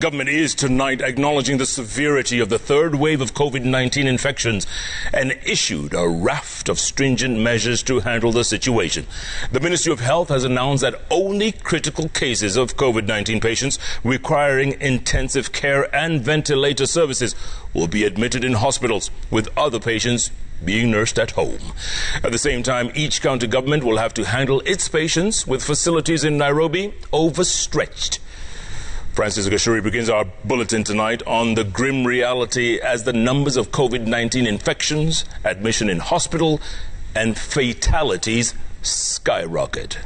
Government is tonight acknowledging the severity of the third wave of COVID-19 infections and issued a raft of stringent measures to handle the situation. The Ministry of Health has announced that only critical cases of COVID-19 patients requiring intensive care and ventilator services will be admitted in hospitals, with other patients being nursed at home. At the same time, each county government will have to handle its patients, with facilities in Nairobi overstretched. Francis Gashuri begins our bulletin tonight on the grim reality as the numbers of COVID-19 infections, admission in hospital, and fatalities skyrocket.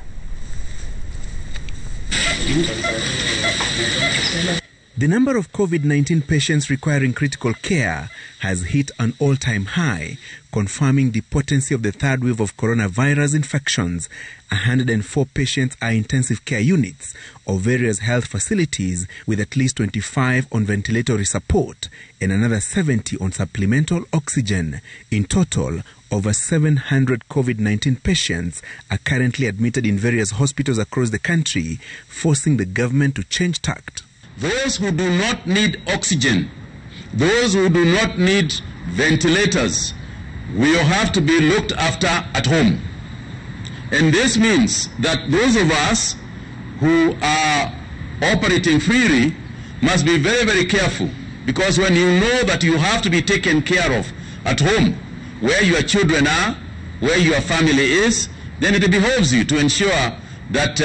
The number of COVID-19 patients requiring critical care has hit an all-time high, confirming the potency of the third wave of coronavirus infections. 104 patients are intensive care units of various health facilities, with at least 25 on ventilatory support and another 70 on supplemental oxygen. In total, over 700 COVID-19 patients are currently admitted in various hospitals across the country, forcing the government to change tact. Those who do not need oxygen, those who do not need ventilators, will have to be looked after at home. And this means that those of us who are operating freely must be very, very careful, because when you know that you have to be taken care of at home, where your children are, where your family is, then it behoves you to ensure that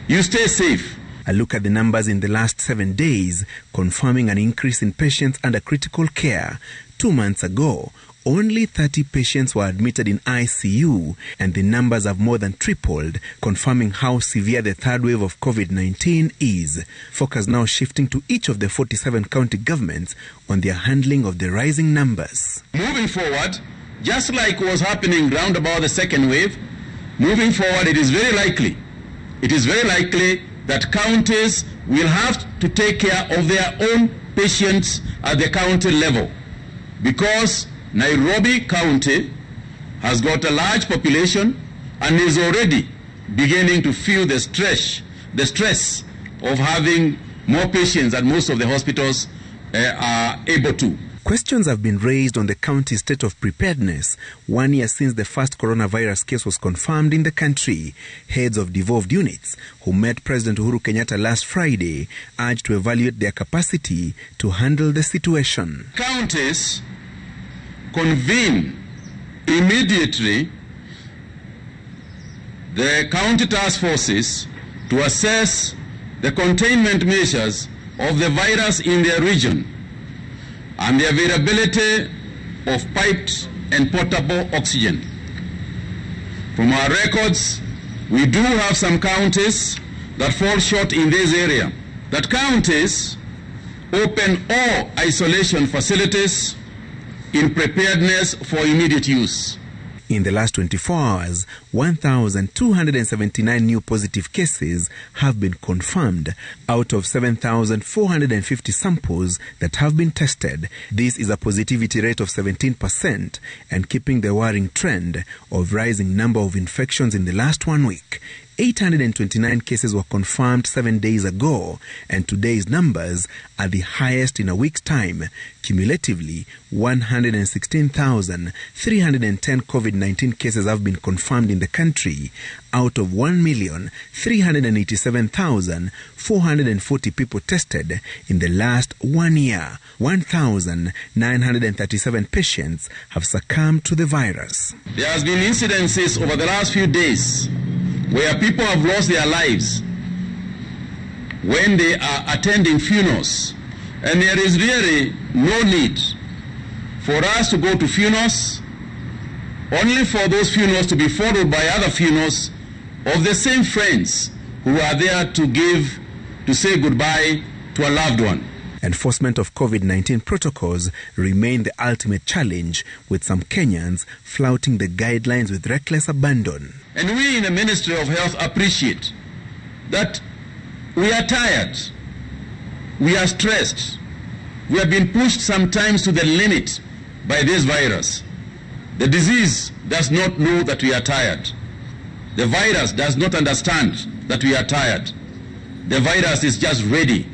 you stay safe. A look at the numbers in the last 7 days, confirming an increase in patients under critical care. 2 months ago, only 30 patients were admitted in ICU, and the numbers have more than tripled, confirming how severe the third wave of COVID-19 is. Focus now shifting to each of the 47 county governments on their handling of the rising numbers. Moving forward, just like was happening round about the second wave, moving forward, it is very likely that counties will have to take care of their own patients at the county level, because Nairobi County has got a large population and is already beginning to feel the stress of having more patients than most of the hospitals are able to. Questions have been raised on the county's state of preparedness 1 year since the first coronavirus case was confirmed in the country. Heads of devolved units who met President Uhuru Kenyatta last Friday urged to evaluate their capacity to handle the situation. Counties convene immediately the county task forces to assess the containment measures of the virus in their region and the availability of piped and portable oxygen. From our records, we do have some counties that fall short in this area. That counties open all isolation facilities in preparedness for immediate use. In the last 24 hours, 1,279 new positive cases have been confirmed out of 7,450 samples that have been tested. This is a positivity rate of 17% and keeping the worrying trend of rising number of infections in the last 1 week. 829 cases were confirmed 7 days ago, and today's numbers are the highest in a week's time. Cumulatively, 116,310 COVID-19 cases have been confirmed in the country, out of 1,387,440 people tested in the last 1 year. 1,937 patients have succumbed to the virus. There has been incidences over the last few days where people have lost their lives when they are attending funerals. And there is really no need for us to go to funerals, only for those funerals to be followed by other funerals of the same friends who are there to say goodbye to a loved one. Enforcement of COVID-19 protocols remain the ultimate challenge, with some Kenyans flouting the guidelines with reckless abandon. And we in the Ministry of Health appreciate that we are tired, we are stressed, we have been pushed sometimes to the limit by this virus. The disease does not know that we are tired. The virus does not understand that we are tired. The virus is just ready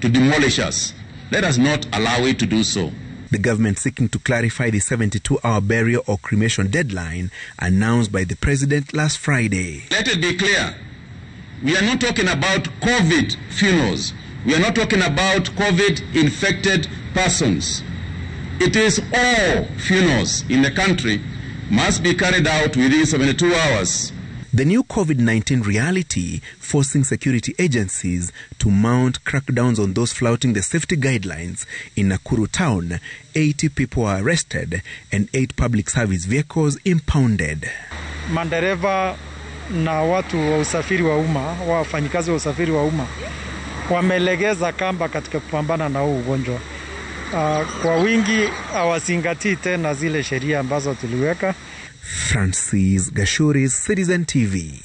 to demolish us. Let us not allow it to do so. The government seeking to clarify the 72-hour burial or cremation deadline announced by the president last Friday. Let it be clear, we are not talking about COVID funerals. We are not talking about COVID-infected persons. It is all funerals in the country must be carried out within 72 hours. The new COVID-19 reality forcing security agencies to mount crackdowns on those flouting the safety guidelines. In Nakuru town, 80 people were arrested and 8 public service vehicles impounded. Mandereva na watu wa usafiri wa umma, wafanyikazi wa usafiri wa umma wamelegeza kamba katika kupambana na huu ugonjwa. Kwa wingi hawazingatii tena zile sheria ambazo tuliweka. Francis Gashuri, Citizen TV.